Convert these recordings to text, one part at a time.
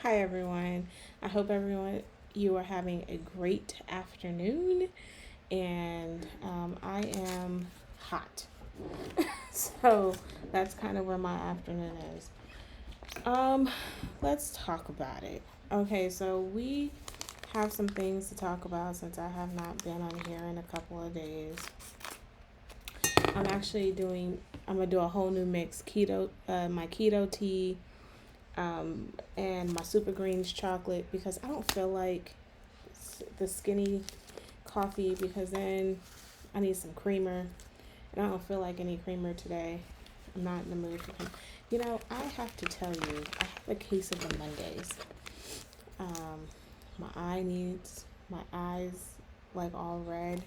Hi everyone. I hope everyone you are having a great afternoon, and I am hot. So that's kind of where my afternoon is. Um, let's talk about it. Okay, so we have some things to talk about since I have not been on here in a couple of days. I'm gonna do a whole new mix keto, my keto tea, and my super greens chocolate because I don't feel like the skinny coffee because then I need some creamer and I don't feel like any creamer today. I'm not in the mood for creamer. I have to tell you, I have a case of the Mondays. Um, my eyes like all red,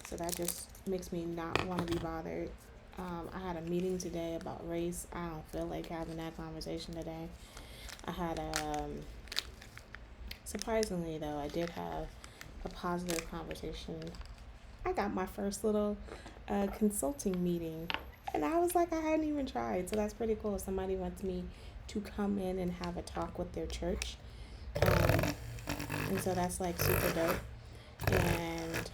so that just makes me not want to be bothered. I had a meeting today about race. I don't feel like having that conversation today. I had surprisingly though, I did have a positive conversation. I got my first little consulting meeting, and I was like, I hadn't even tried, so that's pretty cool. Somebody wants me to come in and have a talk with their church, um, and so that's like super dope. And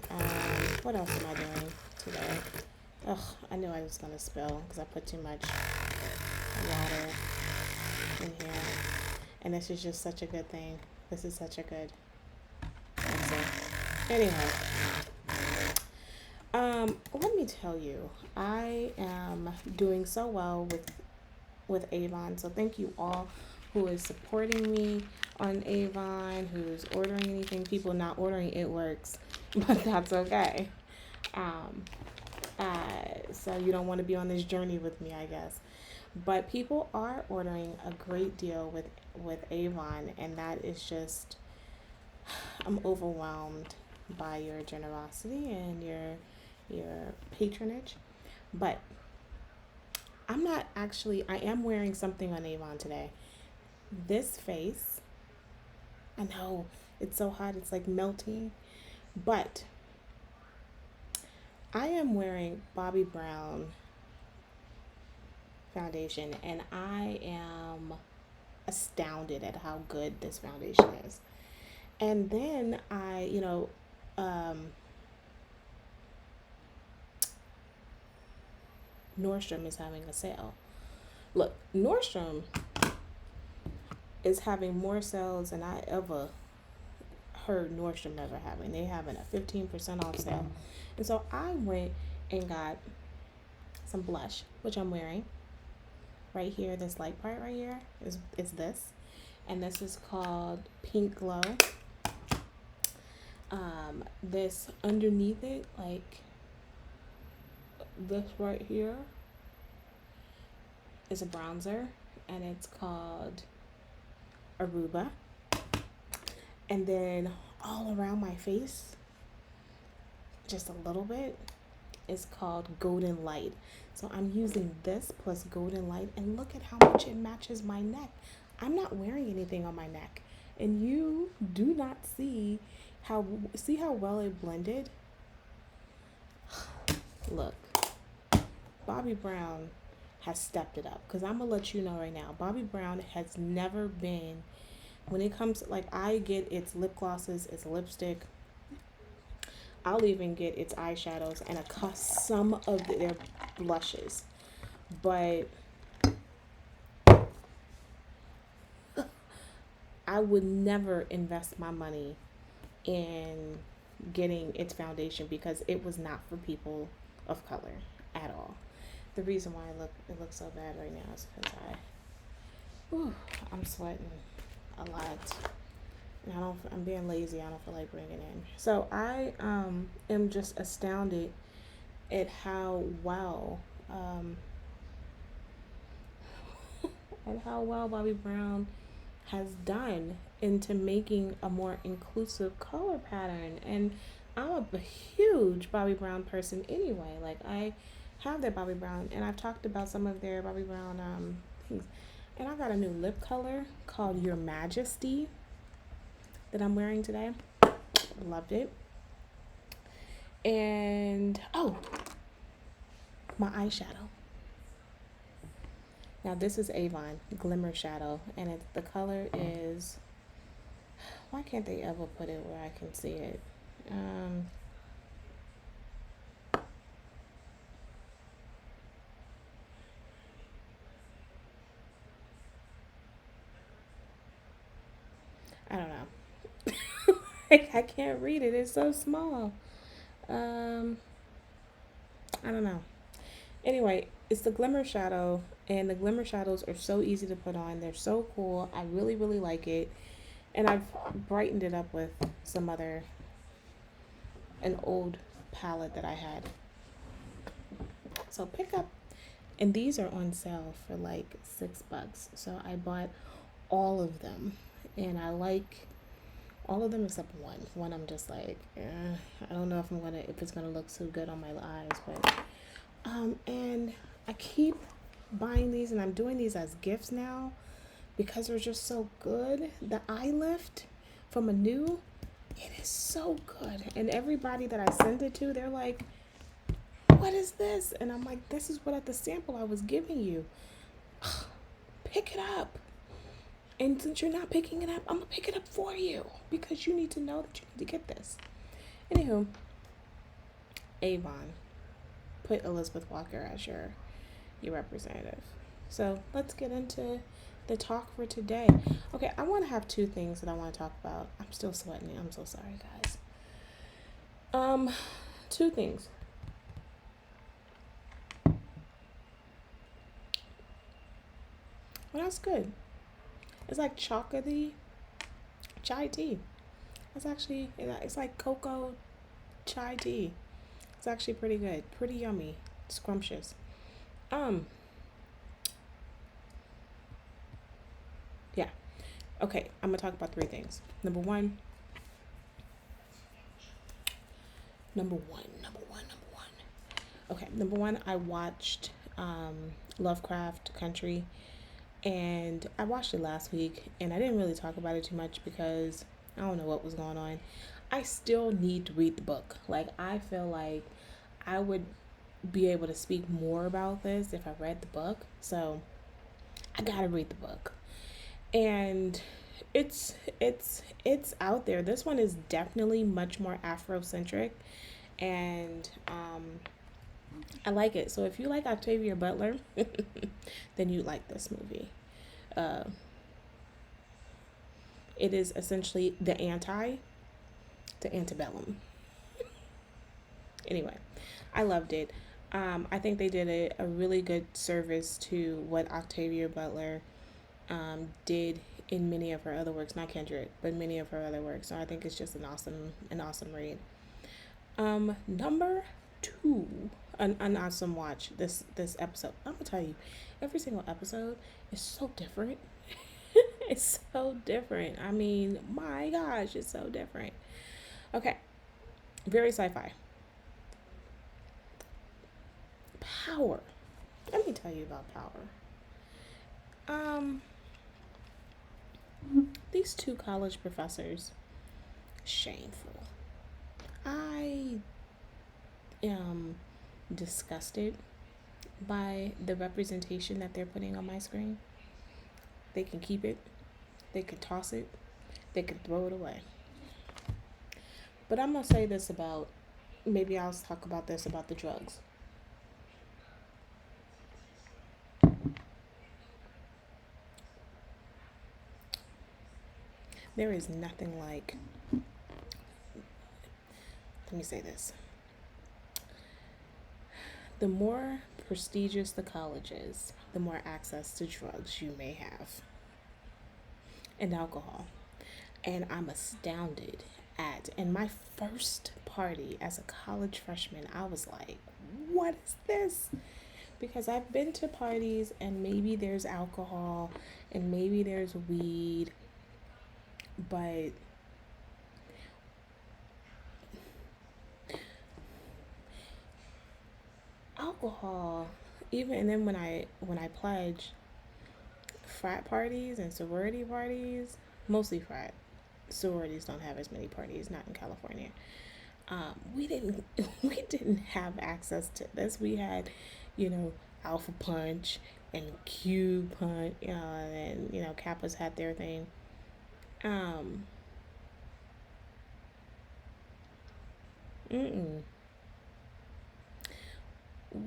what else am I doing today? Ugh, I knew I was gonna spill because I put too much water in here, and this is just such a good thing. This is such a good. That's it. Anyway, let me tell you, I am doing so well with Avon. So thank you all who is supporting me on Avon, who's ordering anything. People not ordering, it works, but that's okay. Um, so you don't want to be on this journey with me, I guess. But people are ordering a great deal with Avon, and that is just I'm overwhelmed by your generosity and your patronage. But I'm not actually. I am wearing something on Avon today. This face. I know it's so hot. It's like melting, but I am wearing Bobbi Brown foundation, and I am astounded at how good this foundation is. And then um, Nordstrom is having a sale. Look, Nordstrom is having more sales than I ever heard Nordstrom ever having. They having a 15% off sale. And so I went and got some blush, which I'm wearing. Right here, this light part right here is this. And this is called Pink Glow. This underneath it, like this right here, is a bronzer, and it's called Aruba. And then all around my face, just a little bit, is called Golden Light. So I'm using this plus Golden Light, and look at how much it matches my neck. I'm not wearing anything on my neck, and you do not see how well it blended. Look, Bobbi Brown has stepped it up, because I'm gonna let you know right now, Bobbi Brown has never been, when it comes to, like, I get its lip glosses, its lipstick, I'll even get its eyeshadows and some of their blushes, but I would never invest my money in getting its foundation because it was not for people of color at all. The reason why it looks so bad right now is because I'm sweating a lot. And I'm being lazy. I don't feel like bringing it in. So I am just astounded at how well Bobbi Brown has done into making a more inclusive color pattern. And I'm a huge Bobbi Brown person anyway. Like, I have their Bobbi Brown, and I've talked about some of their Bobbi Brown things. And I got a new lip color called Your Majesty that I'm wearing today. Loved it. And my eyeshadow. Now this is Avon Glimmer Shadow, and the color is Why can't they ever put it where I can see it? Um, I don't know. Like, I can't read it. It's so small. Um, I don't know. Anyway, it's the Glimmer Shadow, and the Glimmer Shadows are so easy to put on. They're so cool. I really, really like it. And I've brightened it up with some other, an old palette that I had. So pick up, and these are on sale for like $6. So I bought all of them, and I like all of them except one. One I'm just like, I don't know if it's gonna look so good on my eyes, but and I keep buying these, and I'm doing these as gifts now because they're just so good. The eye lift from Anew, it is so good, and everybody that I send it to, they're like, "What is this?" And I'm like, "This is what at the sample I was giving you. Pick it up." And since you're not picking it up, I'm gonna pick it up for you because you need to know that you need to get this. Anywho, Avon, put Elizabeth Walker as your representative. So let's get into the talk for today. Okay, I want to have two things that I want to talk about. I'm still sweating. I'm so sorry, guys. Two things. Well, that's good. It's like chocolatey chai tea. It's like cocoa chai tea. It's actually pretty good, pretty yummy, scrumptious. Um, yeah. Okay, I'm gonna talk about three things. Number one. Okay, number one, I watched Lovecraft Country, and I watched it last week, and I didn't really talk about it too much because I don't know what was going on. I still need to read the book. Like, I feel like I would be able to speak more about this if I read the book. So I gotta read the book. And it's out there. This one is definitely much more Afrocentric, and I like it. So if you like Octavia Butler, then you like this movie. Uh, it is essentially the antebellum. Anyway, I loved it. I think they did a really good service to what Octavia Butler did in many of her other works, not Kendrick, but many of her other works. So I think it's just an awesome read. Number two, an awesome watch. This episode, I'm gonna tell you, every single episode is so different. It's so different. I mean, my gosh, it's so different. Okay, very sci-fi. Power. Let me tell you about Power. Um, these two college professors, shameful. I am disgusted by the representation that they're putting on my screen. They can keep it, they can toss it, they can throw it away. But I'm gonna say this about, maybe I'll talk about this about the drugs. There is nothing like, let me say this. The more prestigious the college is, the more access to drugs you may have and alcohol. And I'm astounded in my first party as a college freshman, I was like, what is this? Because I've been to parties and maybe there's alcohol and maybe there's weed, but alcohol, even, and then when I pledge, frat parties and sorority parties, mostly frat, sororities don't have as many parties, not in California. We didn't we didn't have access to this. We had, you know, Alpha Punch and Q Punch, and Kappas had their thing. Um, Mm-mm.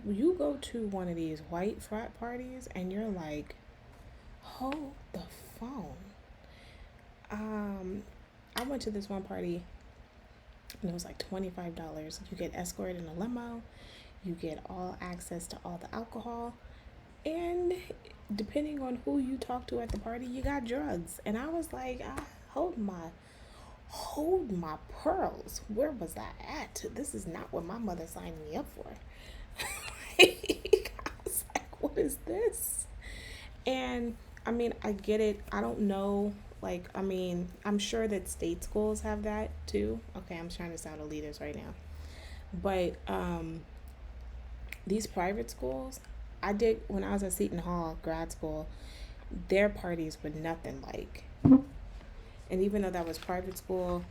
You go to one of these white frat parties and you're like, hold the phone. Um, I went to this one party and it was like $25. You get escorted in a limo, you get all access to all the alcohol, and depending on who you talk to at the party, you got drugs. And I was like, hold my pearls. Where was I at? This is not what my mother signed me up for. I was like, what is this? And I mean, I get it. I don't know. Like, I mean, I'm sure that state schools have that too. Okay, I'm trying to sound elitist right now. But these private schools, I did when I was at Seton Hall grad school, their parties were nothing like. And even though that was private school,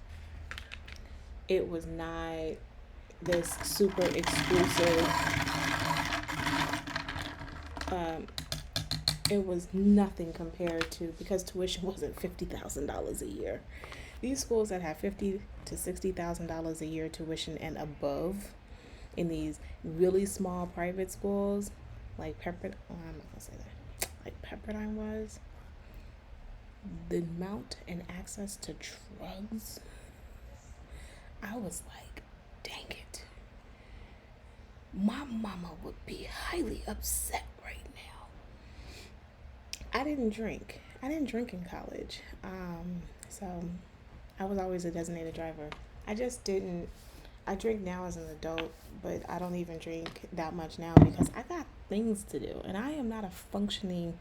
it was not this super exclusive. Um, it was nothing compared to, because tuition wasn't $50,000 a year. These schools that have $50,000 to $60,000 a year tuition and above, in these really small private schools, like Pepperdine, oh, I'm not gonna say that, like Pepperdine was, the amount and access to drugs, I was like, dang it. My mama would be highly upset right now. I didn't drink. I didn't drink in college. So I was always a designated driver. I just didn't. I drink now as an adult, but I don't even drink that much now because I got things to do, and I am not a functioning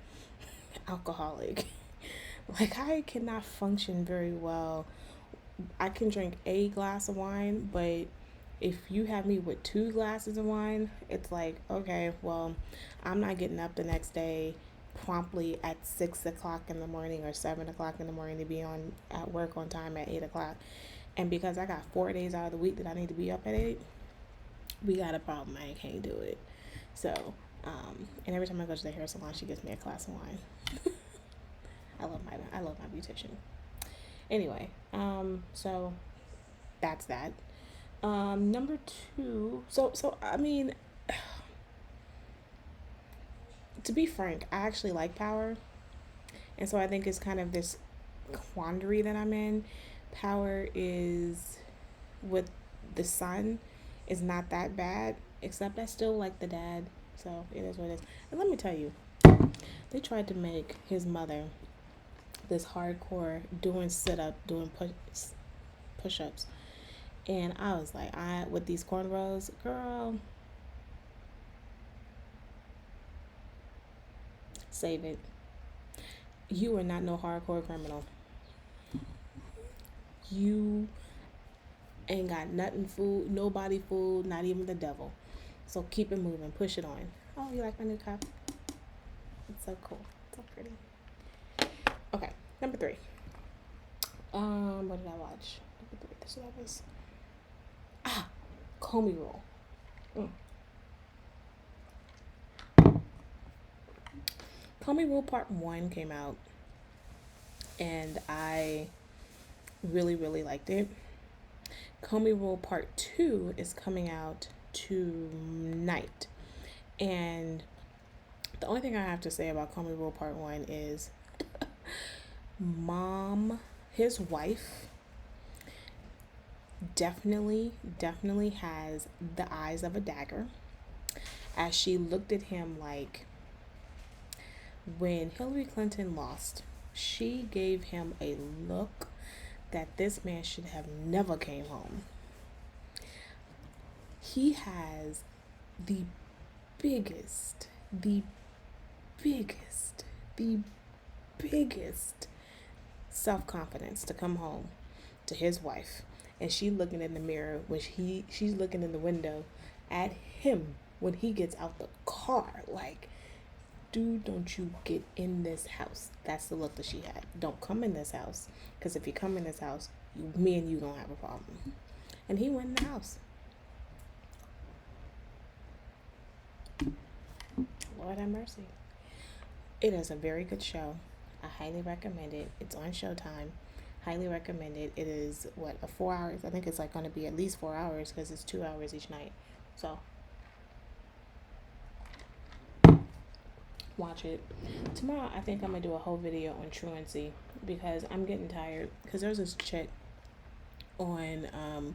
alcoholic. Like, I cannot function very well. I can drink a glass of wine, but if you have me with 2 glasses of wine, it's like, okay, well, I'm not getting up the next day promptly at 6 o'clock in the morning or 7 o'clock in the morning to be on at work on time at 8 o'clock. And because I got 4 days out of the week that I need to be up at 8, we got a problem. I can't do it. So, and every time I go to the hair salon, she gives me a glass of wine. I love my beautician. Anyway, so that's that. Number two, so I mean, to be frank, I actually like Power, and so I think it's kind of this quandary that I'm in. Power is with the son is not that bad, except I still like the dad, so it is what it is. And let me tell you, they tried to make his mother this hardcore doing sit up, doing push ups, and I was like, I with these cornrows, girl, save it. You are not no hardcore criminal. You ain't got nothing fooled, nobody fooled, not even the devil. So keep it moving, push it on. Oh, you like my new cup? It's so cool, so pretty. Okay, number three. What did I watch? Number three. This was Comey Rule. Comey Rule Part 1 came out, and I really, really liked it. Comey Rule Part 2 is coming out tonight. And the only thing I have to say about Comey Rule Part 1 is his wife, definitely has the eyes of a dagger, as she looked at him like, when Hillary Clinton lost, she gave him a look that this man should have never came home. He has the biggest self-confidence to come home to his wife, and she looking in the mirror when she's looking in the window at him when he gets out the car, like, dude, don't you get in this house. That's the look that she had. Don't come in this house, because if you come in this house, me and you gonna have a problem. And he went in the house. Lord have mercy. It is a very good show. I highly recommend it. It's on Showtime. Highly recommended. It is what, a 4 hours? I think it's like going to be at least 4 hours because it's 2 hours each night. So watch it. Tomorrow I think I'm gonna do a whole video on truancy because I'm getting tired. Because there's this chick on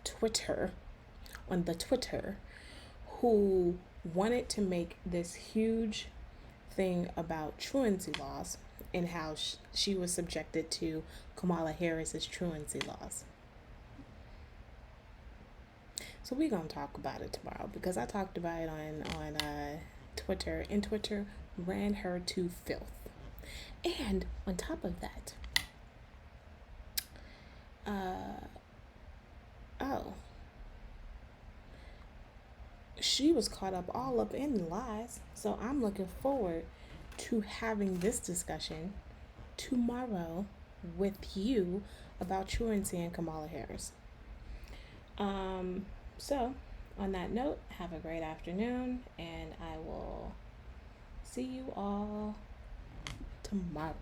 Twitter, on the Twitter, who wanted to make this huge thing about truancy laws and how she was subjected to Kamala Harris's truancy laws. So we're gonna talk about it tomorrow because I talked about it on Twitter, and Twitter ran her to filth. And on top of that, she was caught up all up in the lies. So I'm looking forward to having this discussion tomorrow with you about truancy and Kamala Harris. So on that note, have a great afternoon, and I will see you all tomorrow.